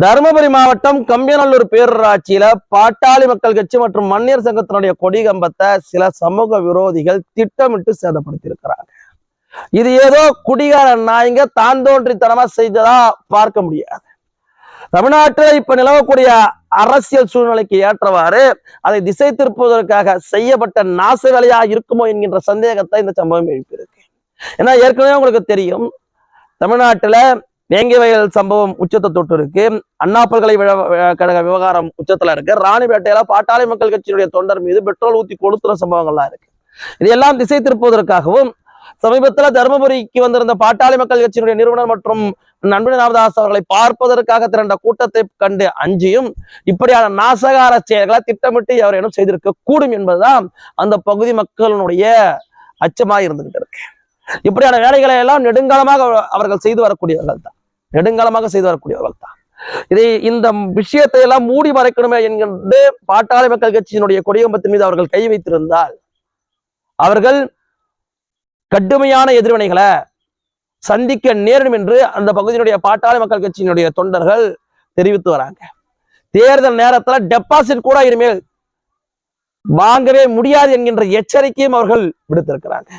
தருமபுரி மாவட்டம் கம்பியநல்லூர் பேரூராட்சியில பாட்டாளி மக்கள் கட்சி மற்றும் மன்னியர் சங்கத்தினுடைய கொடி கம்பத்தை சில சமூக விரோதிகள் திட்டமிட்டு சேதப்படுத்தியிருக்கிறாங்க. இது ஏதோ குடிகார நாய்ங்க தான் தோன்றித்தனமா செய்ததா பார்க்க முடியாது. தமிழ்நாட்டில் இப்ப நிலவக்கூடிய அரசியல் சூழ்நிலைக்கு ஏற்றவாறு அதை திசை திருப்புவதற்காக செய்யப்பட்ட நாச வேலையா இருக்குமோ என்கின்ற சந்தேகத்தை இந்த சம்பவம் எழுப்பியிருக்கு. ஏன்னா ஏற்கனவே உங்களுக்கு தெரியும், தமிழ்நாட்டுல வேங்கை வயல் சம்பவம் உச்சத்தை தொட்டு இருக்கு, அண்ணா பல்கலைக்கழக விவகாரம் உச்சத்துல இருக்கு, ராணிப்பேட்டையில பாட்டாளி மக்கள் கட்சியினுடைய தொண்டர் மீது பெட்ரோல் ஊத்தி கொளுத்துற சம்பவங்கள்லாம் இருக்கு. இதையெல்லாம் திசை திருப்புவதற்காகவும் சமீபத்துல தருமபுரிக்கு வந்திருந்த பாட்டாளி மக்கள் கட்சியினுடைய நிறுவனர் மற்றும் அன்புமணி ராமதாஸ் அவர்களை பார்ப்பதற்காக திரண்ட கூட்டத்தை கண்டு அஞ்சியும் இப்படியான நாசகார செயல்களை திட்டமிட்டு எவரேனும் செய்திருக்க கூடும் என்பதுதான் அந்த பகுதி மக்களுடைய அச்சமாக இருந்துகிட்டு இருக்கு. இப்படியான வேலைகளை எல்லாம் நெடுங்காலமாக அவர்கள் செய்து வரக்கூடியவர்கள் தான். இந்த விஷயத்தை எல்லாம் மூடி மறைக்கணுமே என்கின்ற பாட்டாளி மக்கள் கட்சியினுடைய கொடிகம்பத்தின் மீது அவர்கள் கை வைத்திருந்தால் அவர்கள் கடுமையான எதிர்வினைகளை சந்திக்க நேரிடும் என்று அந்த பகுதியினுடைய பாட்டாளி மக்கள் கட்சியினுடைய தொண்டர்கள் தெரிவித்து வராங்க. தேர்தல் நேரத்துல டெபாசிட் கூட இனிமேல் வாங்கவே முடியாது என்கின்ற எச்சரிக்கையும் அவர்கள் விடுத்திருக்கிறாங்க.